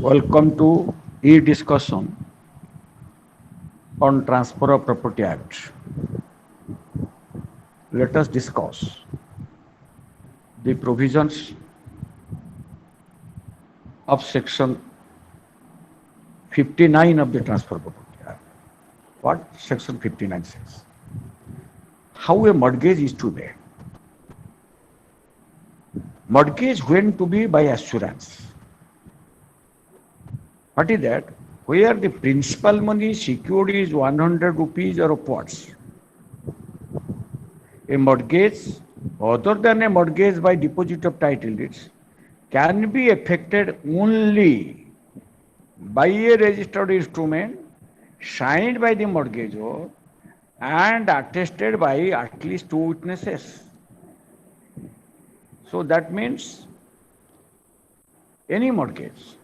Welcome to e-discussion on Transfer of Property Act. Let us discuss the provisions of section 59 of the Transfer of Property Act. What section 59 says? How a mortgage is to be. Mortgage when to be by assurance. What is that? Where the principal money secured is 100 rupees or upwards. A mortgage other than a mortgage by deposit of title deeds can be effected only by a registered instrument signed by the mortgagor and attested by at least two witnesses. So that means any mortgage,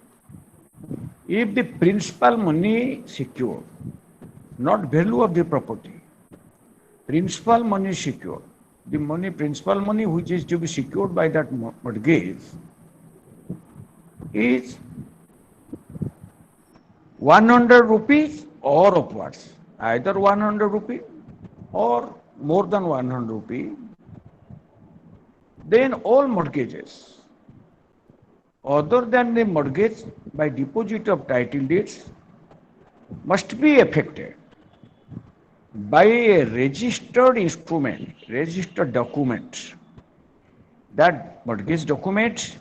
if the principal money secured, not value of the property, principal money secured, the money, principal money which is to be secured by that mortgage is 100 rupees or upwards, either 100 rupee or more than 100 rupee, then all mortgages other than the mortgage by deposit of title deeds must be effected by a registered instrument, registered document. That mortgage document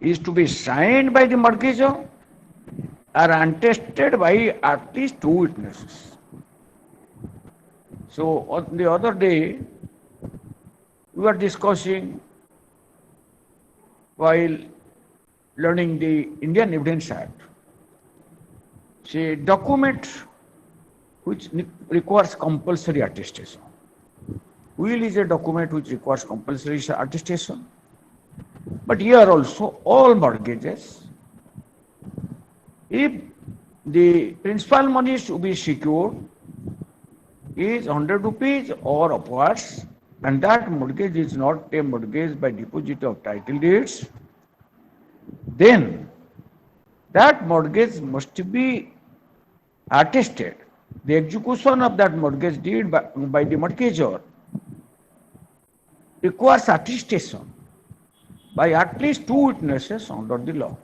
is to be signed by the mortgagor or attested by at least two witnesses. So on the other day, we were discussing while learning the Indian Evidence Act, say document which requires compulsory attestation. Will is a document which requires compulsory attestation. But here also all mortgages, if the principal money is to be secured is 100 rupees or upwards, and that mortgage is not a mortgage by deposit of title deeds, then that mortgage must be attested. The execution of that mortgage deed by the mortgagor requires attestation by at least two witnesses under the law.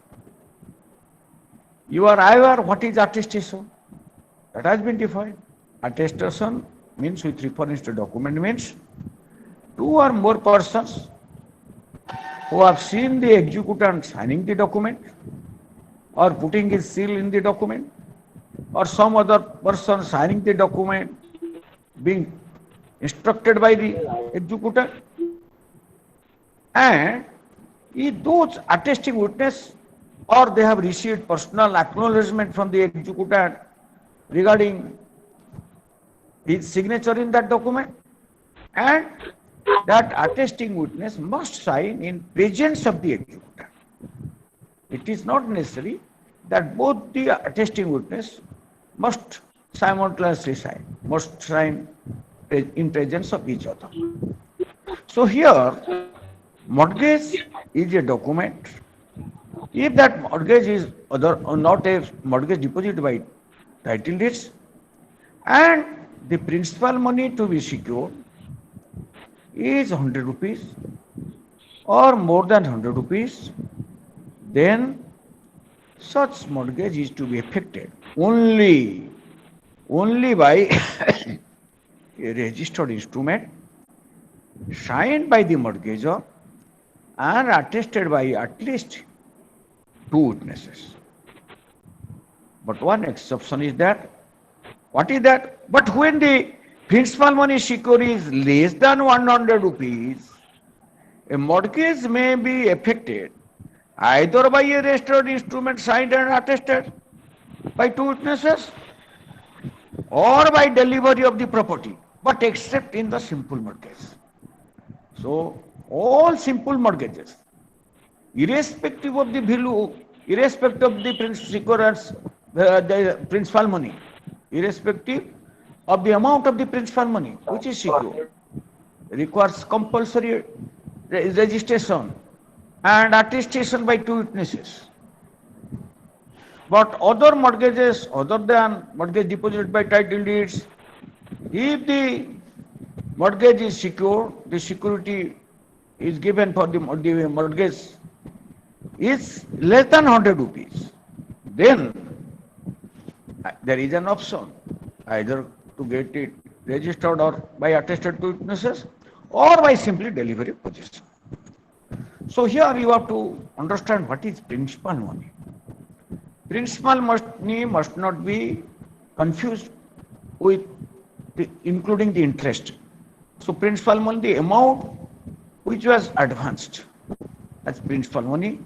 You are aware what is attestation? That has been defined. Attestation means, with reference to document, means two or more persons who have seen the executant signing the document or putting his seal in the document, or some other person signing the document being instructed by the executor, and if those attesting witness or they have received personal acknowledgement from the executor regarding his signature in that document, and that attesting witness must sign in presence of the executor. It is not necessary that both the attesting witness must simultaneously sign, must sign in presence of each other. So here, mortgage is a document. If that mortgage is not a mortgage deposit by title deeds, and the principal money to be secured is 100 rupees or more than 100 rupees, then such mortgage is to be effected only by a registered instrument signed by the mortgagor and attested by at least two witnesses. But one exception is that, what is that? But when the principal money secured is less than 100 rupees, a mortgage may be effected either by a registered instrument signed and attested by two witnesses or by delivery of the property, but except in the simple mortgage. So all simple mortgages, irrespective of the value, irrespective of the the principal money, irrespective of the amount of the principal money which is secured, requires compulsory registration and attestation by two witnesses. But other mortgages, other than mortgage deposited by title deeds, if the mortgage is secure, the security is given for the mortgage is less than 100 rupees, then there is an option either to get it registered or by attested to witnesses or by simply delivery possession. So here you have to understand what is principal money. Principal money must not be confused with including the interest. So principal money, the amount which was advanced, that's principal money.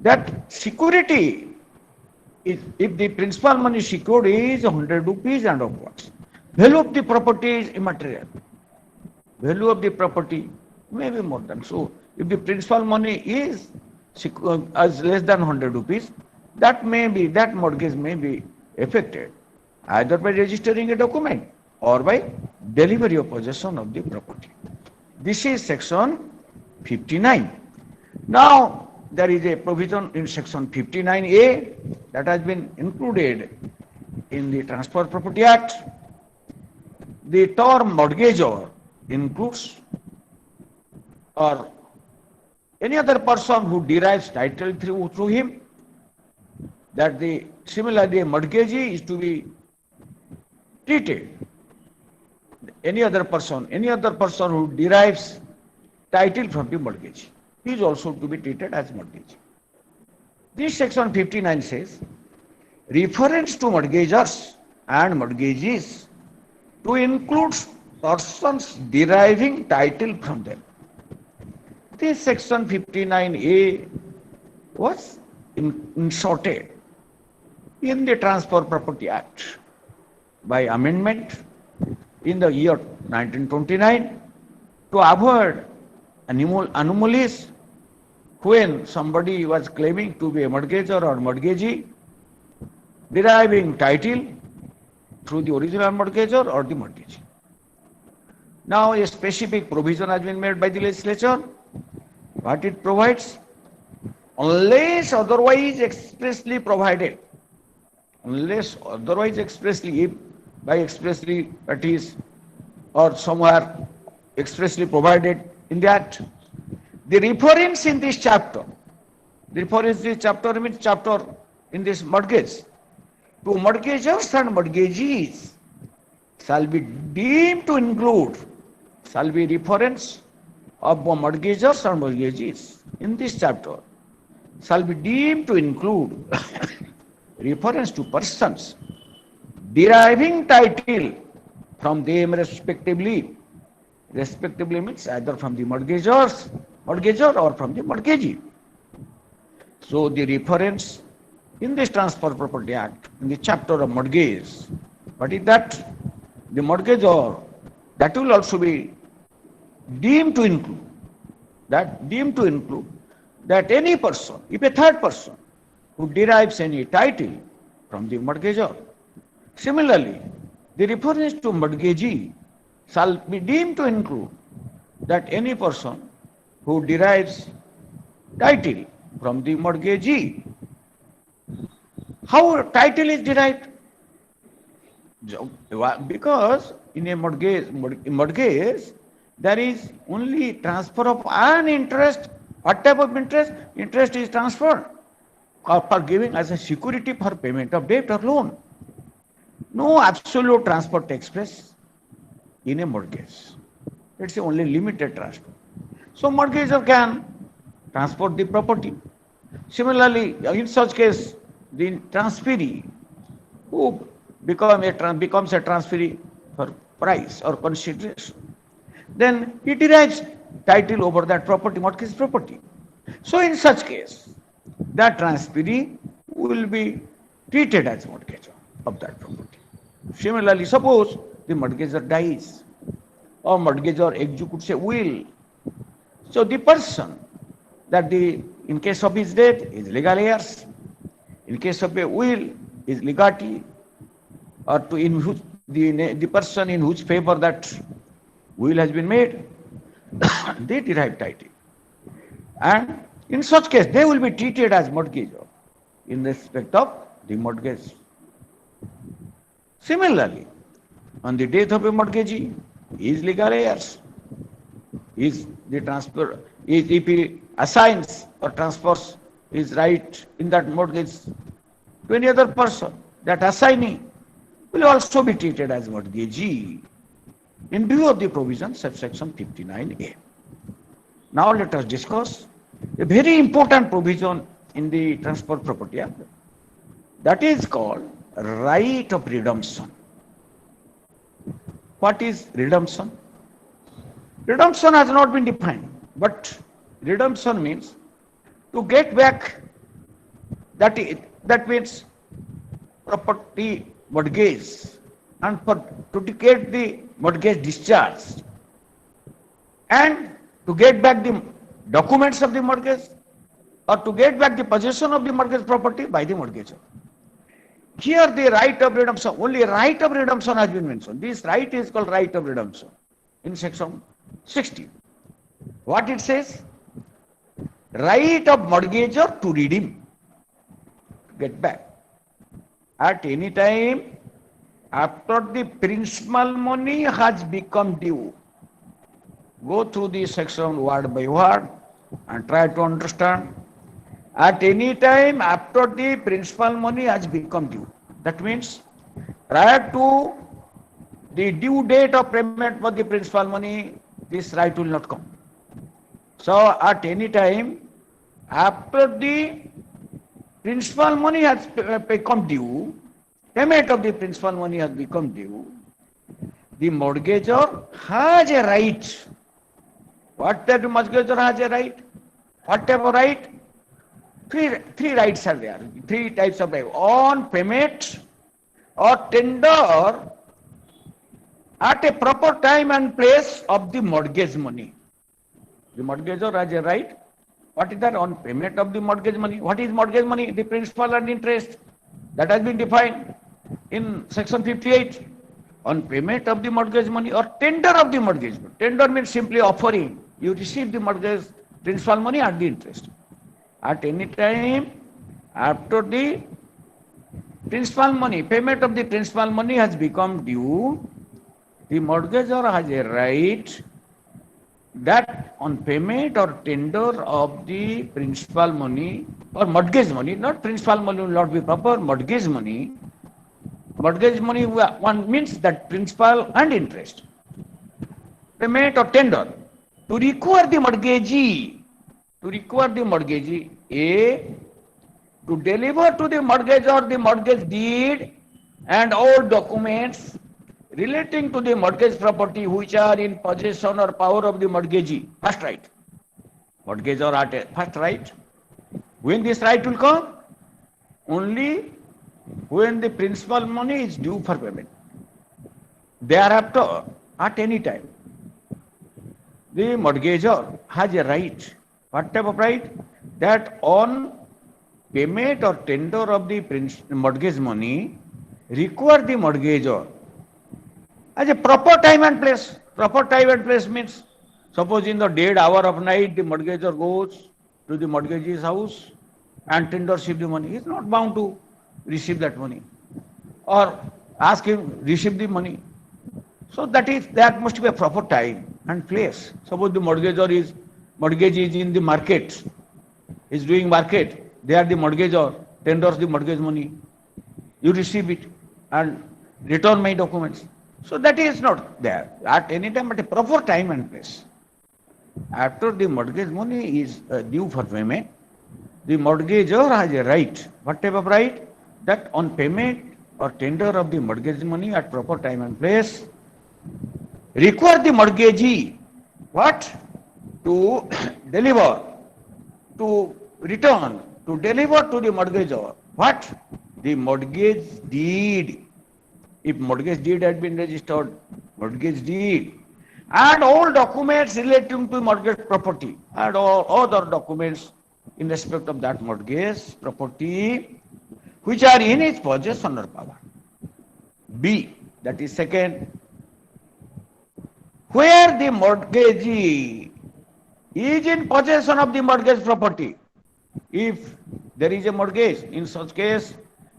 That security is, if the principal money secured is 100 rupees and upwards, value of the property is immaterial. Value of the property may be more than. So if the principal money is as less than 100 rupees, that mortgage may be affected either by registering a document or by delivery of possession of the property. This is section 59. Now there is a provision in section 59A that has been included in the Transfer Property Act. The term mortgagor includes or any other person who derives title through him, that the similarly a mortgagee is to be treated. Any other person who derives title from the mortgage is also to be treated as mortgage. This section 59 says, reference to mortgagors and mortgagees to include persons deriving title from them. This section 59A was inserted in the Transfer Property Act by amendment in the year 1929 to avoid anomalies when somebody was claiming to be a mortgagor or mortgagee deriving title through the original mortgagor or the mortgagee. Now a specific provision has been made by the legislature. What it provides? Unless otherwise expressly provided, unless otherwise expressly, if by expressly that is, or somewhere expressly provided in that, the reference in this chapter, the reference in this chapter means chapter in this mortgage, to mortgagors and mortgagees shall be deemed to include, shall be reference of mortgagors and mortgagees in this chapter shall be deemed to include reference to persons deriving title from them respectively. Respectively means either from the mortgagor or from the mortgagee. So the reference in this Transfer Property Act, in the chapter of mortgage, what is that? The mortgagor, that will also be deemed to include, that any person, if a third person who derives any title from the mortgagor. Similarly, the reference to mortgagee shall be deemed to include that any person who derives title from the mortgagee. How title is derived? Because in a mortgage, there is only transfer of an interest. What type of interest? Interest is transferred for giving as a security for payment of debt or loan. No absolute transfer takes place in a mortgage. It's only limited transfer. So mortgagor can transfer the property. Similarly, in such case, the transferee who becomes a transferee for price or consideration, then he derives title over that property, mortgage property. So in such case, that transferee will be treated as mortgagor of that property. Similarly, suppose the mortgagor dies or mortgagor executes a will. So the person that in case of his death is legal heirs, in case of a will is legatee, or to in whose, the person in whose favor that will has been made, they derive title. And in such case, they will be treated as mortgagor in respect of the mortgage. Similarly, on the death of a mortgagee, he is legal heirs. Is the transfer, if he assigns or transfers his right in that mortgage to any other person, that assignee will also be treated as mortgagee in view of the provisions of section 59A. Now let us discuss a very important provision in the Transfer Property Act, that is called right of redemption. What is redemption? Redemption has not been defined, but redemption means to get back, that means property mortgage, and to get the mortgage discharged, and to get back the documents of the mortgage, or to get back the possession of the mortgage property by the mortgagor. Here the right of redemption, only right of redemption has been mentioned. This right is called right of redemption in section 60. What it says? Right of mortgagor to redeem, get back, at any time after the principal money has become due. Go through the section word by word and try to understand. At any time after the principal money has become due. That means prior to the due date of payment for the principal money, this right will not come. So at any time after the principal money has become due, payment of the principal money has become due, the mortgagor has a right. What type of mortgagor has a right? What type of right? Three rights are there. Three types of right. On payment or tender at a proper time and place of the mortgage money. The mortgagor has a right. What is that? On payment of the mortgage money. What is mortgage money? The principal and interest. That has been defined in section 58. On payment of the mortgage money or tender of the mortgage money. Tender means simply offering. You receive the mortgage principal money and the interest. At any time after the principal money, payment of the principal money has become due, the mortgagor has a right that on payment or tender of the principal money or mortgage money, not principal money will not be proper, mortgage money one means that principal and interest, payment or tender, to require the mortgagee, A, to deliver to the mortgagor the mortgage deed and all documents relating to the mortgage property which are in possession or power of the mortgagee. First right. Mortgagor at a first right. When this right will come? Only when the principal money is due for payment. Thereafter, at any time, the mortgagor has a right. What type of right? That on payment or tender of the mortgage money, require the mortgagor as a proper time and place. Proper time and place means, suppose in the dead hour of night, the mortgagor goes to the mortgagee's house and tenders him the money. He is not bound to receive that money or ask him receive the money. So that must be a proper time and place. Suppose the mortgagee is in the market, is doing market, there the mortgagor tenders the mortgage money. You receive it and return my documents. So that is not there at any time, but a proper time and place. After the mortgage money is due for payment, the mortgagor has a right. What type of right? That on payment or tender of the mortgage money at proper time and place, require the mortgagee what? To deliver, to return, to deliver to the mortgagor what? The mortgage deed. If mortgage deed had been registered, mortgage deed, and all documents relating to mortgage property, and all other documents in respect of that mortgage property, which are in its possession or power. B, that is second, where the mortgagee is in possession of the mortgage property. If there is a mortgage. In such case,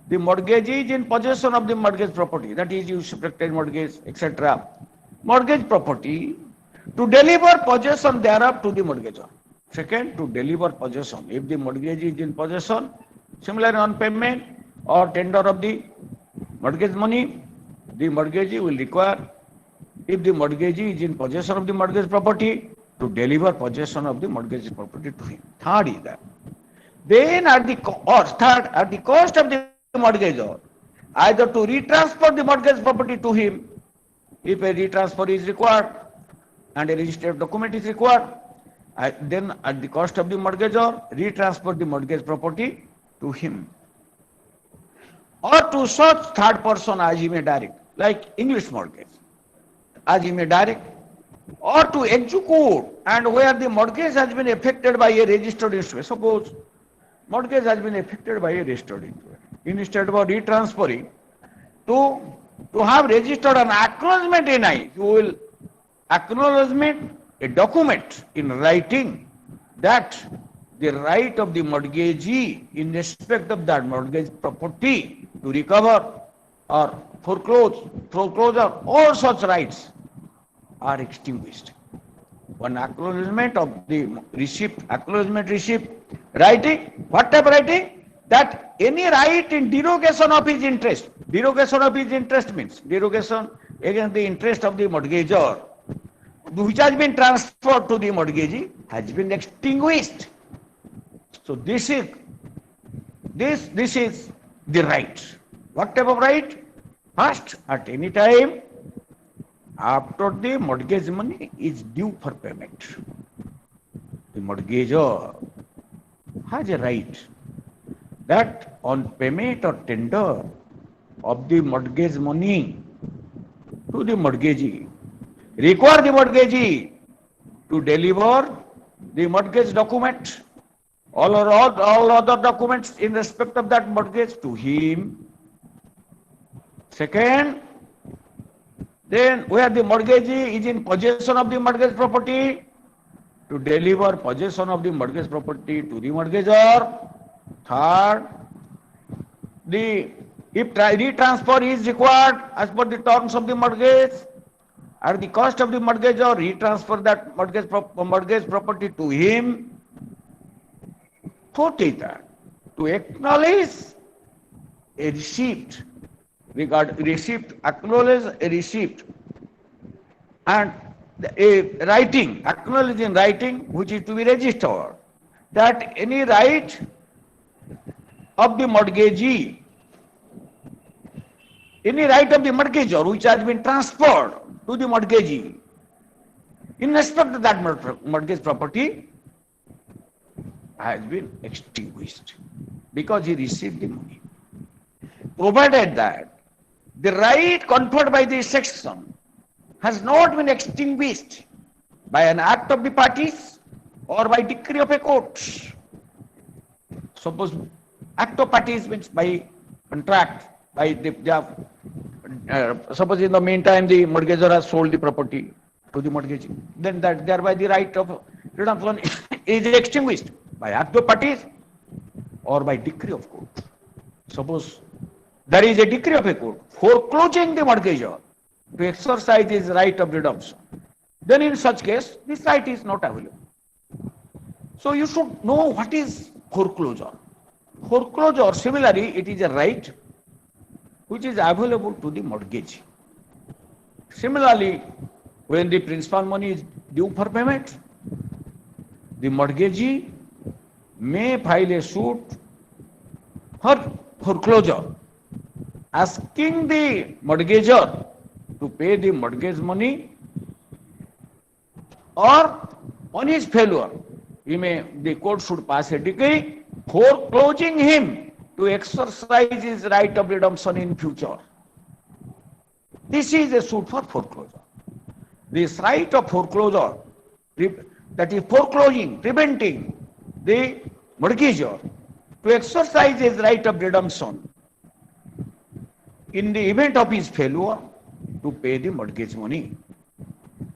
the mortgagee is in possession of the mortgage property, that is usufructuary mortgage, etc. Mortgage property to deliver possession thereof to the mortgagor. Second, to deliver possession. If the mortgagee is in possession, similarly on payment or tender of the mortgage money, the mortgagee will require, if the mortgagee is in possession of the mortgage property, to deliver possession of the mortgage property to him. Third is that. Then at the cost of the mortgagor, either to retransfer the mortgage property to him, if a retransfer is required and a registered document is required, then at the cost of the mortgagor, retransfer the mortgage property to him. Or to such third person as he may direct, like English mortgage, as he may direct, or to execute, and where the mortgage has been effected by a registered instrument. Suppose mortgage has been effected by a registered instrument. Instead of retransferring, to have registered an acknowledgement in I, you will acknowledgement a document in writing that the right of the mortgagee in respect of that mortgage property to recover or foreclosure, all such rights are extinguished. One acknowledgement of the receipt, writing, what type of writing? That any right in derogation of his interest. Derogation of his interest means derogation against the interest of the mortgagor, which has been transferred to the mortgagee, has been extinguished. So this is the right. What type of right? First, at any time after the mortgage money is due for payment, the mortgagor has a right that on payment or tender of the mortgage money to the mortgagee, require the mortgagee to deliver the mortgage document, all other documents in respect of that mortgage to him. Second, then where the mortgagee is in possession of the mortgage property, to deliver possession of the mortgage property to the mortgagor. Third, if retransfer is required as per the terms of the mortgage, at the cost of the mortgagor, retransfer that mortgage property to him. Fourth is that to acknowledge a receipt, acknowledge a receipt, and a writing, acknowledge in writing, which is to be registered, that any right of the mortgagee, any right of the mortgagor which has been transferred to the mortgagee in respect of that mortgage property has been extinguished because he received the money. Provided that the right conferred by this section has not been extinguished by an act of the parties or by decree of a court. Suppose act of parties means by contract, by suppose in the meantime the mortgagor has sold the property to the mortgagee, then that thereby the right of redemption is extinguished by act of parties or by decree of court. Suppose there is a decree of a court foreclosing the mortgagor to exercise his right of redemption, then in such case this right is not available. So you should know what is foreclosure. Foreclosure, similarly, it is a right which is available to the mortgagee. Similarly, when the principal money is due for payment, the mortgagee may file a suit for foreclosure, asking the mortgagor to pay the mortgage money, or on his failure, the court should pass a decree foreclosing him to exercise his right of redemption in future. This is a suit for foreclosure. This right of foreclosure, that is foreclosing, preventing the mortgagor to exercise his right of redemption in the event of his failure to pay the mortgage money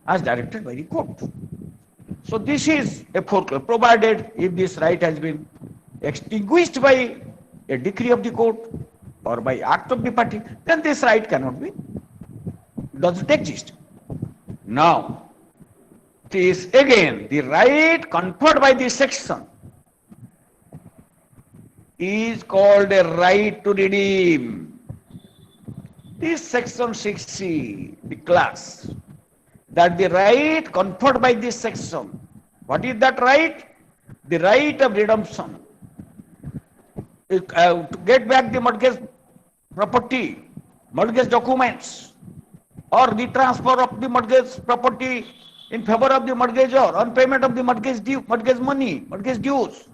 as directed by the court. So this is a foreclosure, provided if this right has been extinguished by a decree of the court or by act of the party, then this right cannot be, doesn't exist. Now, this again, the right conferred by this section is called a right to redeem. This section 6C declares that the right conferred by this section, what is that right? The right of redemption, to get back the mortgage property, mortgage documents, or the transfer of the mortgage property in favor of the mortgagor on payment of the mortgage due, mortgage money, mortgage dues.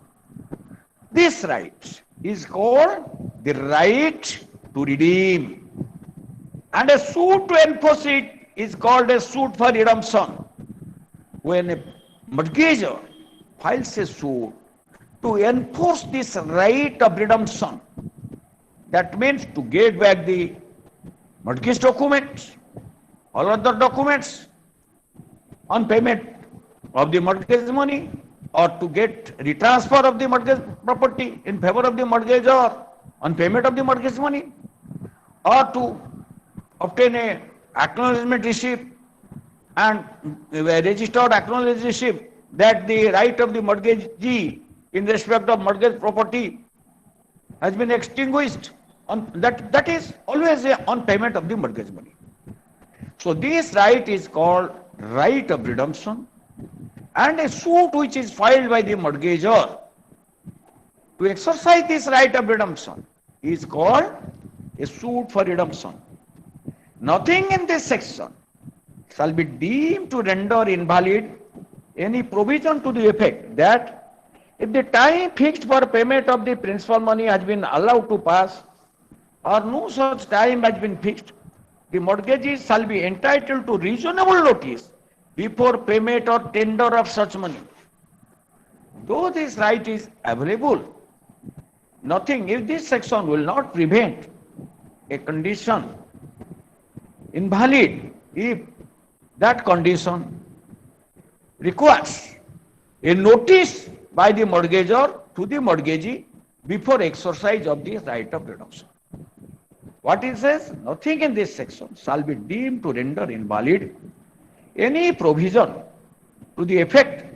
This right is called the right to redeem. And a suit to enforce it is called a suit for redemption. When a mortgagor files a suit to enforce this right of redemption, that means to get back the mortgage documents, all other documents on payment of the mortgage money, or to get retransfer of the mortgage property in favor of the mortgagor on payment of the mortgage money, or to obtain a acknowledgement receipt and a registered acknowledgement receipt that the right of the mortgagee in respect of mortgage property has been extinguished, on that is always on payment of the mortgage money. So this right is called right of redemption, and a suit which is filed by the mortgagor to exercise this right of redemption is called a suit for redemption. Nothing in this section shall be deemed to render invalid any provision to the effect that if the time fixed for payment of the principal money has been allowed to pass, or no such time has been fixed, the mortgagee shall be entitled to reasonable notice before payment or tender of such money. Though this right is available, nothing, if this section will not prevent a condition invalid, if that condition requires a notice by the mortgagor to the mortgagee before exercise of the right of redemption. What it says? Nothing in this section shall be deemed to render invalid any provision to the effect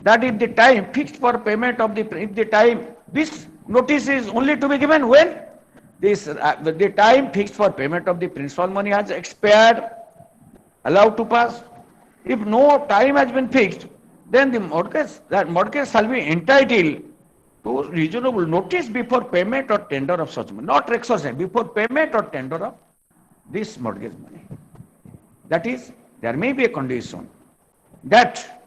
that if the time fixed for payment of this notice is only to be given when the time fixed for payment of the principal money has expired, allowed to pass. If no time has been fixed, then the mortgage shall be entitled to reasonable notice before payment or tender of such money, not exercise, before payment or tender of this mortgage money. That is, there may be a condition that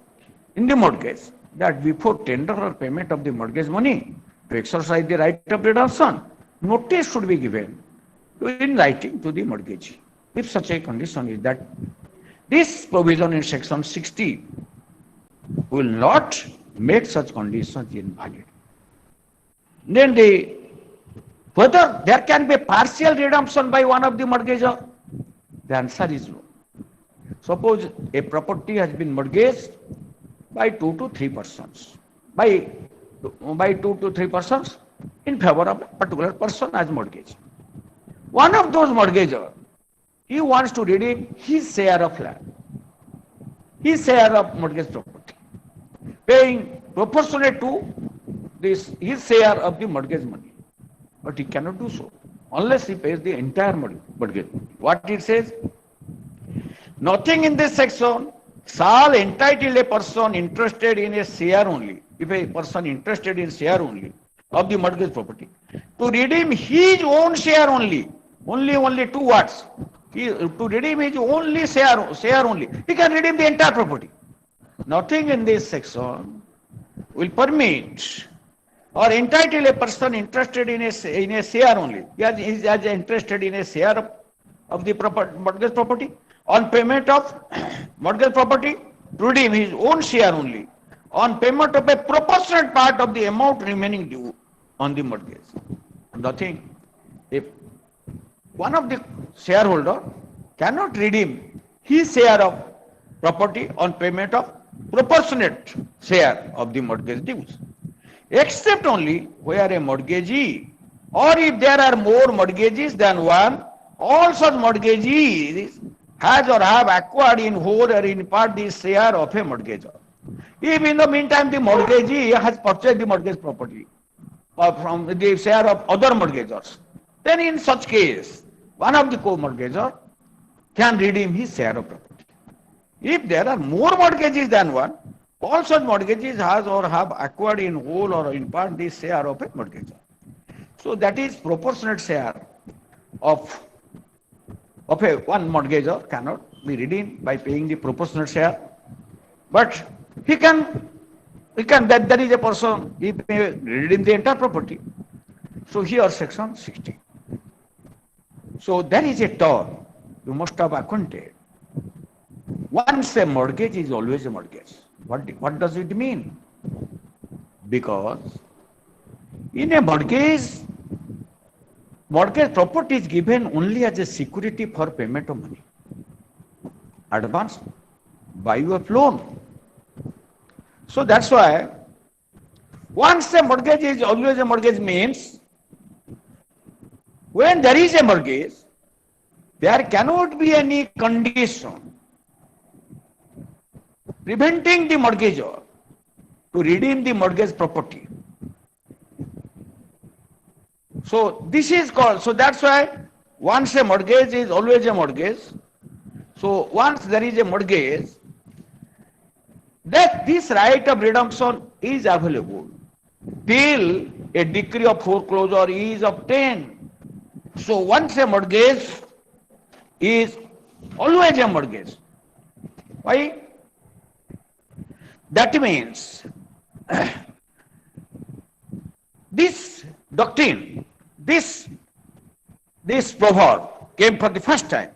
in the mortgage, that before tender or payment of the mortgage money, to exercise the right of redemption, notice should be given in writing to the mortgagee. If such a condition is that, this provision in section 60 will not make such conditions invalid. Then whether there can be partial redemption by one of the mortgagor, the answer is no. Suppose a property has been mortgaged by 2 to 3 persons, by 2 to 3 persons in favor of a particular person as mortgage. One of those mortgagor, he wants to redeem his share of land, his share of mortgage property, paying proportionate to his share of the mortgage money. But he cannot do so unless he pays the entire mortgage. What it says? Nothing in this section shall entitle a person interested in a share only, if a person interested in share only of the mortgage property, to redeem his own share only 2 words. To redeem his only share only. He can redeem the entire property. Nothing in this section will permit or entitle a person interested in a share only. He is interested in a share of the mortgage property on payment of mortgage property to redeem his own share only on payment of a proportionate part of the amount remaining due on the mortgage. Nothing. If one of the shareholder cannot redeem his share of property on payment of proportionate share of the mortgage dues, except only where a mortgagee or if there are more mortgages than one, all such mortgagees has or have acquired in whole or in part the share of a mortgagor. If in the meantime the mortgagee has purchased the mortgage property or from the share of other mortgagors, then in such case, one of the co-mortgagor can redeem his share of property. If there are more mortgages than one, all such mortgages has or have acquired in whole or in part the share of a mortgagor. So that is proportionate share of a one mortgagor cannot be redeemed by paying the proportionate share, but he can that there is a person he may redeem the entire property. So here section 60. So there is a term you must have acquainted. Once a mortgage is always a mortgage. What does it mean? Because in a mortgage property is given only as a security for payment of money. Advance by way of loan. So that's why once a mortgage is always a mortgage means when there is a mortgage, there cannot be any condition preventing the mortgagor to redeem the mortgage property. So this is called, so that's why once a mortgage is always a mortgage. So once there is a mortgage, that this right of redemption is available till a decree of foreclosure is obtained. So once a mortgage is always a mortgage. Why? That means this doctrine, this proverb came for the first time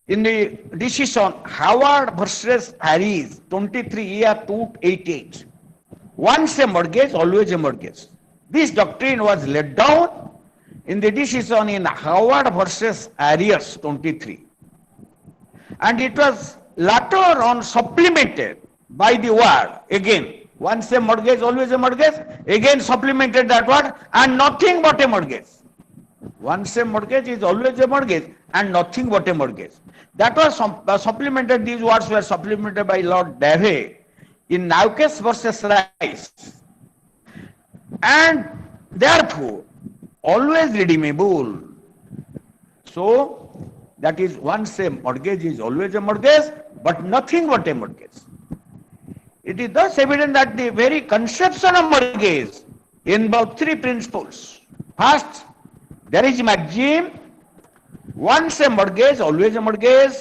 in the decision Howard versus Harris, 23 year 288. Once a mortgage, always a mortgage. This doctrine was laid down in the decision in Howard versus Harris, 23. And it was later on supplemented by the word again. Once a mortgage, always a mortgage. Again supplemented that word and nothing but a mortgage. Once a mortgage is always a mortgage and nothing but a mortgage. That was supplemented, these words were supplemented by Lord Davey in Naukes versus Rice. And therefore, always redeemable. So, that is once a mortgage is always a mortgage, but nothing but a mortgage. It is thus evident that the very conception of mortgage involves three principles. First, there is maxim, once a mortgage, always a mortgage.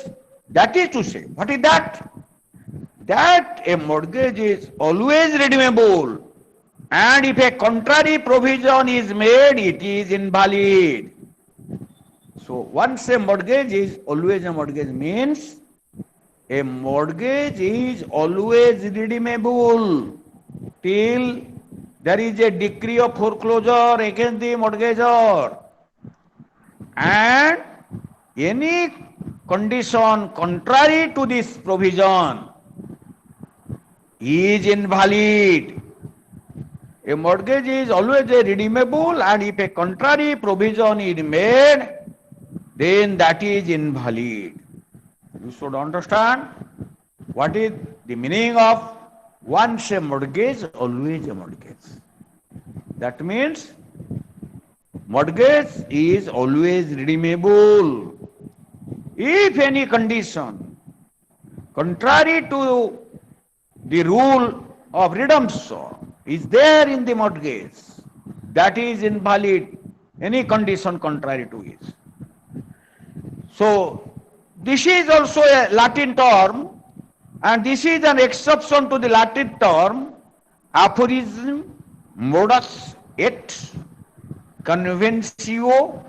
That is to say, what is that? That a mortgage is always redeemable, and if a contrary provision is made, it is invalid. So, once a mortgage is always a mortgage means a mortgage is always redeemable till there is a decree of foreclosure against the mortgagor, and any condition contrary to this provision is invalid. A mortgage is always a redeemable, and if a contrary provision is made, then that is invalid. You should understand what is the meaning of once a mortgage, always a mortgage. That means mortgage is always redeemable. If any condition contrary to the rule of redemption is there in the mortgage, that is invalid. Any condition contrary to it. So, this is also a Latin term, and this is an exception to the Latin term aphorism modus et conventio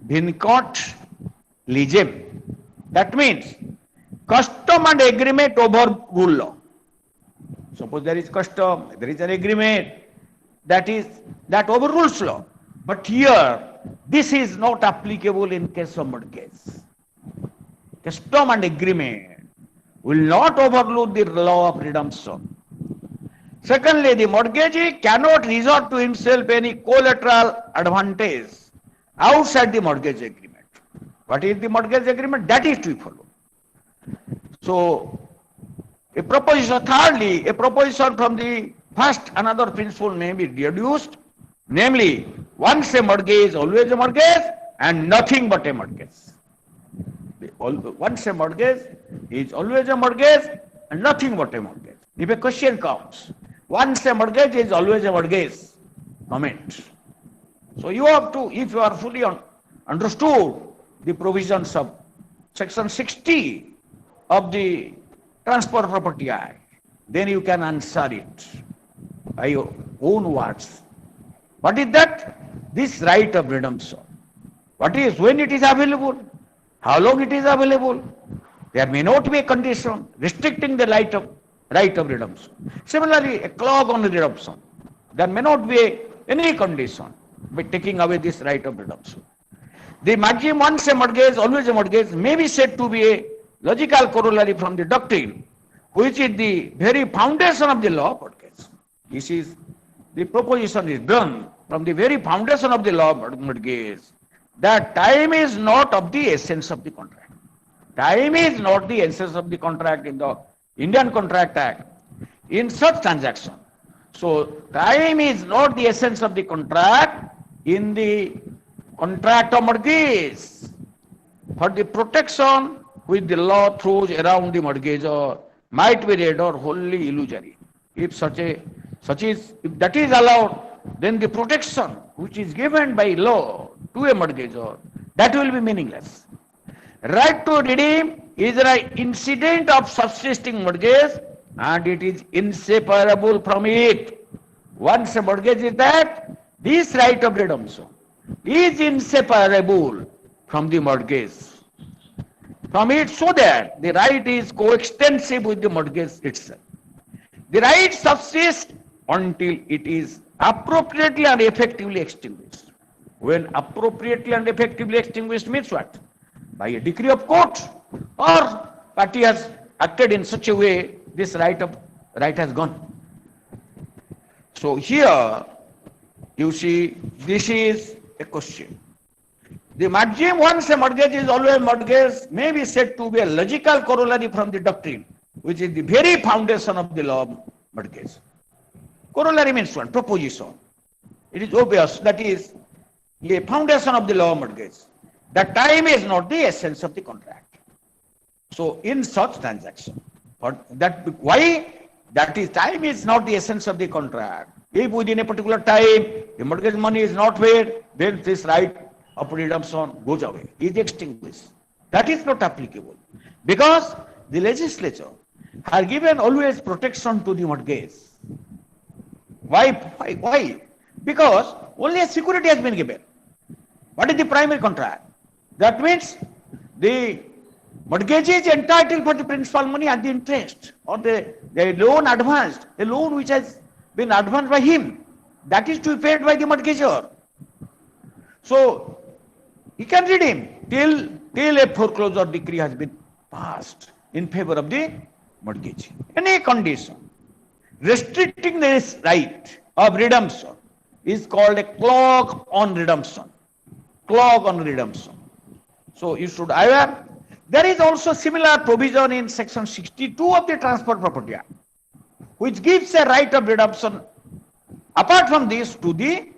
vincat legem. That means custom and agreement overrule law. Suppose there is custom, there is an agreement that overrules law. But here, this is not applicable in case of mortgage. Custom and agreement will not overrule the law of redemption. Secondly, the mortgagee cannot resort to himself any collateral advantage outside the mortgage agreement. What is the mortgage agreement? That is to be followed. So, a proposition, thirdly, a proposition from the first another principle may be deduced, namely, once a mortgage, always a mortgage, and nothing but a mortgage. Once a mortgage is always a mortgage, and nothing but a mortgage. If a question comes, once a mortgage is always a mortgage, comment. So you have to, if you are fully understood the provisions of section 60 of the Transfer Property Act, then you can answer it by your own words. What is that? This right of redemption. What is, when it is available? How long it is available? There may not be a condition restricting the right of redemption. Similarly, a clause on redemption. There may not be any condition by taking away this right of redemption. The maxim once a mortgage, always a mortgage may be said to be a logical corollary from the doctrine, which is the very foundation of the law of mortgage. This is, the proposition is done from the very foundation of the law of mortgage, that time is not of the essence of the contract. Time is not the essence of the contract in the Indian Contract Act in such transaction. So, time is not the essence of the contract in the contract of mortgage. For the protection which the law throws around the mortgagor might be read or wholly illusory. If if that is allowed, then the protection which is given by law to a mortgagor, that will be meaningless. Right to redeem is an incident of subsisting mortgage, and it is inseparable from it. Once a mortgage is that, this right of redemption is inseparable from the mortgage. From it, so that the right is coextensive with the mortgage itself. The right subsists until it is appropriately and effectively extinguished. When appropriately and effectively extinguished means what? By a decree of court, or party has acted in such a way, this right has gone. So here, you see, this is a question. The maxim once a mortgage is always mortgage may be said to be a logical corollary from the doctrine, which is the very foundation of the law of mortgage. Corollary means what? Proposition. It is obvious, that is a foundation of the law of mortgage. That time is not the essence of the contract. So in such transaction, why? That is, time is not the essence of the contract. If within a particular time the mortgage money is not paid, then this right of redemption goes away, is extinguished. That is not applicable, because the legislature has given always protection to the mortgage. Why? Because only a security has been given. What is the primary contract? That means the mortgagee is entitled for the principal money and the interest, or the loan advanced, the loan which has been advanced by him, that is to be paid by the mortgagor. So he can redeem till a foreclosure decree has been passed in favor of the mortgagee. Any condition restricting this right of redemption is called a clause on redemption. Clause on redemption. So you should aware. There is also similar provision in section 62 of the Transfer Property Act, which gives a right of redemption apart from this to the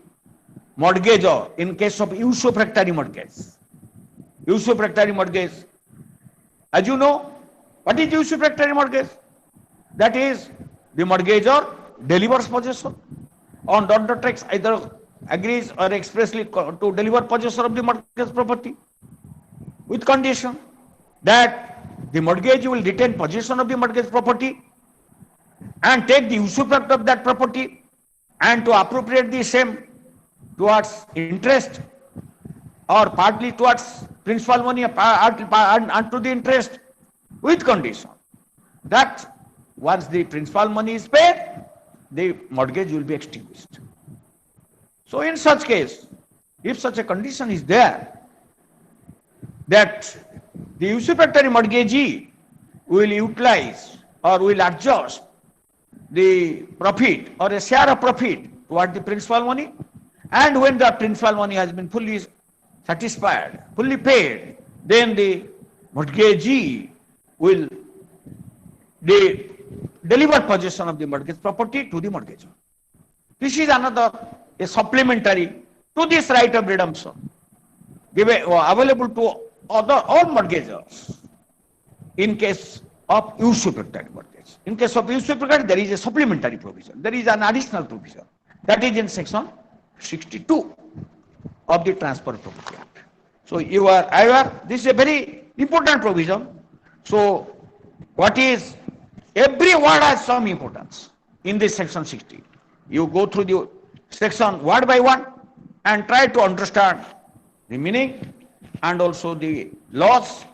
mortgagor in case of usufructuary mortgage. Usufructuary mortgage. As you know, what is usufructuary mortgage? That is, the mortgagor delivers possession, or undertakes either agrees or expressly to deliver possession of the mortgage property, with condition that the mortgagee will retain possession of the mortgage property and take the usufruct of that property and to appropriate the same towards interest, or partly towards principal money and to the interest, with condition that once the principal money is paid, the mortgage will be extinguished. So in such case, if such a condition is there, that the usufructuary mortgagee will utilize or will adjust the profit or a share of profit toward the principal money, and when the principal money has been fully satisfied, fully paid, then the mortgagee will deliver possession of the mortgage property to the mortgagor. This is another a supplementary to this right of redemption available to all mortgagors in case of usufructuary mortgage. In case of usufructuary, there is a supplementary provision. There is an additional provision that is in section 62 of the Transfer of Property Act. So you are aware, this is a very important provision. So what is, every word has some importance in this section 60. You go through the section word by word and try to understand the meaning and also the laws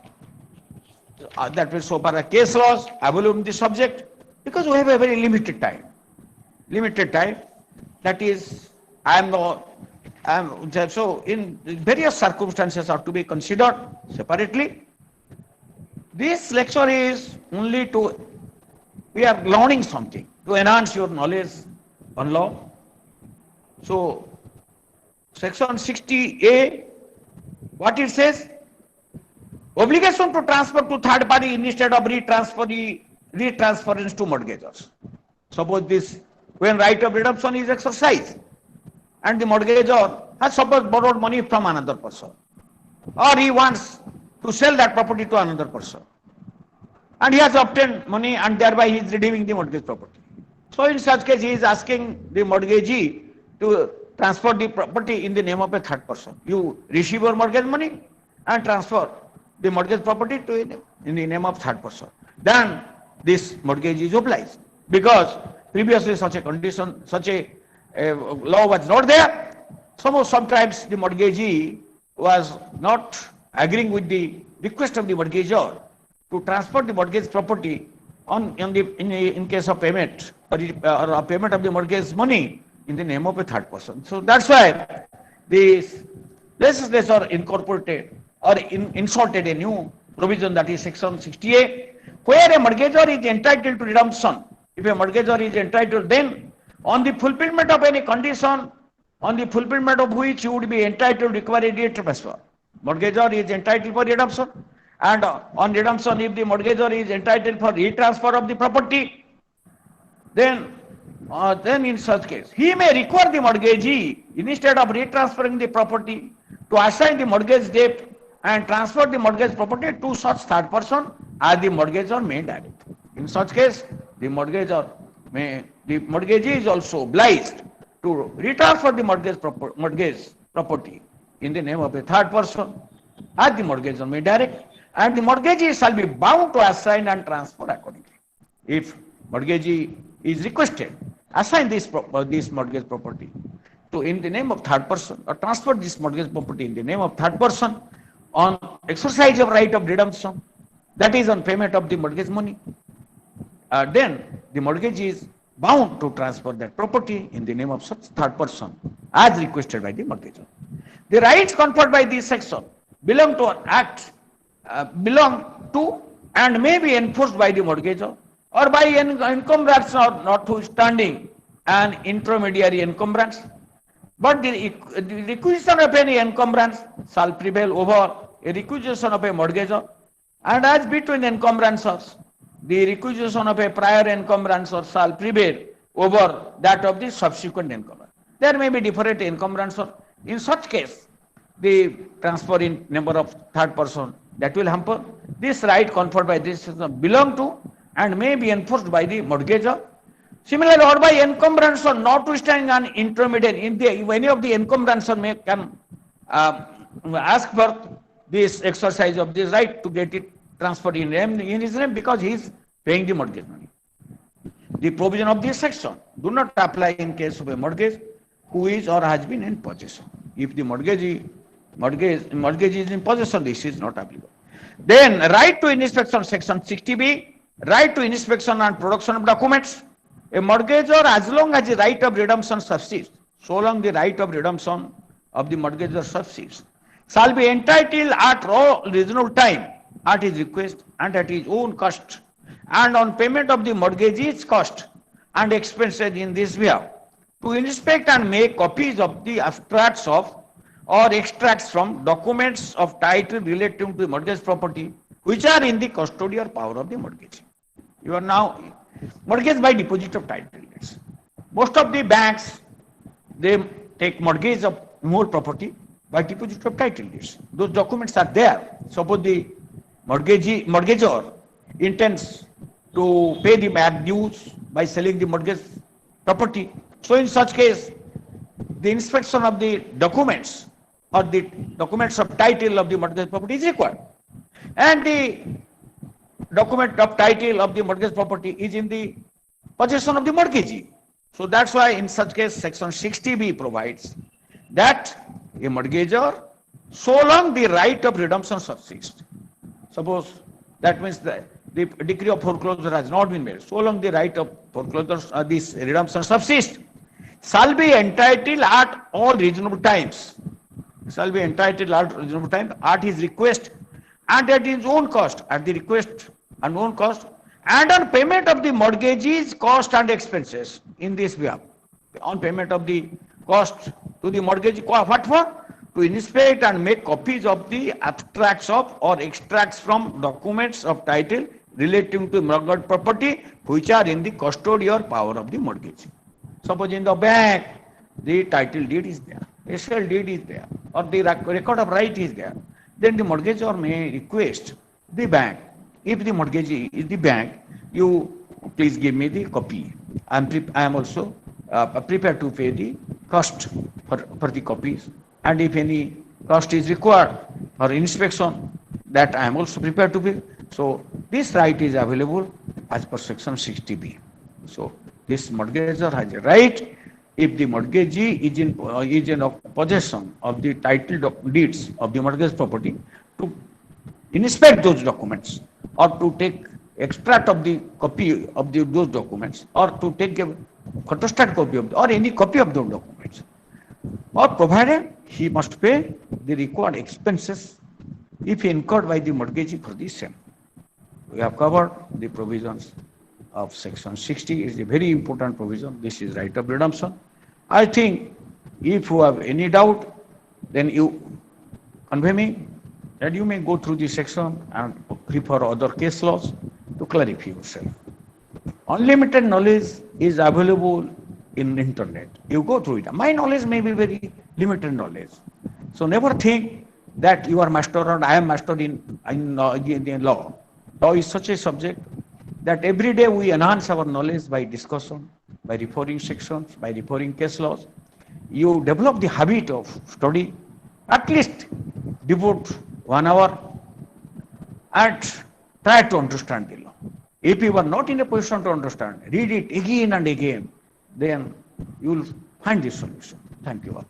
that will so far as case laws available in the subject, because we have a very limited time. That is, so in various circumstances are to be considered separately. This lecture is only to, we are learning something to enhance your knowledge on law. So section 60A, what it says? Obligation to transfer to third party instead of retransference to mortgagors. Suppose this, when right of redemption is exercised and the mortgagor has suppose borrowed money from another person, or he wants to sell that property to another person, and he has obtained money and thereby he is redeeming the mortgage property. So in such case, he is asking the mortgagee to transfer the property in the name of a third person. You receive your mortgage money and transfer the mortgage property to in the name of third person. Then this mortgage is obliged, because previously such a condition, such a law was not there. Sometimes the mortgagee was not agreeing with the request of the mortgagor to transfer the mortgage property in case of payment or a payment of the mortgage money in the name of a third person. So that's why this legislature incorporated or inserted a new provision, that is section 68, where a mortgagor is entitled to redemption. If a mortgagor is entitled, then on the fulfillment of any condition, on the fulfillment of which you would be entitled to require a deed transfer, mortgagor is entitled for redemption, and on redemption, if the mortgagor is entitled for retransfer of the property, then in such case, he may require the mortgagee, instead of retransferring the property, to assign the mortgage debt and transfer the mortgage property to such third person as the mortgagor may direct. In such case, the mortgagee is also obliged to retransfer the mortgage property in the name of a third person as the mortgagor may direct, and the mortgagee shall be bound to assign and transfer accordingly. If mortgagee is requested, assign this mortgage property to in the name of third person, or transfer this mortgage property in the name of third person on exercise of right of redemption, that is on payment of the mortgage money, then the mortgagee is bound to transfer that property in the name of such third person as requested by the mortgagor. The rights conferred by this section belong to an act, belong to and may be enforced by the mortgagor or by encumbrance or notwithstanding an intermediary encumbrance. But the requisition of any encumbrance shall prevail over a requisition of a mortgagor, and as between encumbrances, the requisition of a prior encumbrancer shall prevail over that of the subsequent encumbrance. There may be different encumbrancer. In such case, the transfer in number of third person, that will hamper. This right conferred by this system belong to and may be enforced by the mortgagor. Similarly, or by encumbrance or notwithstanding an intermediate, if any of the encumbrancer can ask for this exercise of this right to get it transferred in his name, because he is paying the mortgage money. The provision of this section do not apply in case of a mortgage who is or has been in possession. If the mortgage is in possession, this is not applicable. Then right to inspection, section 60B, right to inspection and production of documents. A mortgagor, as long as the right of redemption subsists, so long the right of redemption of the mortgagor subsists, shall be entitled at all reasonable time, at his request and at his own cost, and on payment of the mortgagee's cost, and expenses in this behalf, to inspect and make copies of the abstracts of or extracts from documents of title relating to mortgage property which are in the custody or power of the mortgage. You are now mortgage by deposit of title deeds. Most of the banks, they take mortgage of more property by deposit of title deeds. Those documents are there. Suppose the mortgagor intends to pay the back dues by selling the mortgage property. So in such case, the inspection of the documents or the documents of title of the mortgage property is required. And the document of title of the mortgage property is in the possession of the mortgagee. So that's why in such case section 60B provides that a mortgagor, so long the right of redemption subsists. Suppose that means the decree of foreclosure has not been made. So long the right of foreclosure, this redemption subsists, shall be entitled at all reasonable times. Shall be entitled at reasonable time at his request and at his own cost, at the request and own cost, and on payment of the mortgagee's cost and expenses in this behalf. On payment of the cost to the mortgagee, what for? To inspect and make copies of the abstracts of or extracts from documents of title relating to mortgage property which are in the custody or power of the mortgagee. Suppose in the bank, the title deed is there, SL deed is there, or the record of right is there. Then the mortgagor may request the bank, if the mortgagee is the bank, you please give me the copy. I am also prepared to pay the cost for the copies. And if any cost is required for inspection, that I am also prepared to pay. So this right is available as per section 60B. So this mortgagor has a right if the mortgagee is in possession of the title deeds of the mortgage property to inspect those documents or to take extract of the copy of those documents or to take a photostat copy of or any copy of those documents, or provided he must pay the required expenses if incurred by the mortgagee for the same. We have covered the provisions of section 60. Is a very important provision. This is right of redemption. I think if you have any doubt, then you convey me, that you may go through this section and refer other case laws to clarify yourself. Unlimited knowledge is available in internet. You go through it. My knowledge may be very limited knowledge. So never think that you are master or I am master in law. Law is such a subject that every day we enhance our knowledge by discussion, by referring sections, by referring case laws. You develop the habit of study, at least devote 1 hour and try to understand the law. If you are not in a position to understand, read it again and again, then you will find the solution. Thank you all.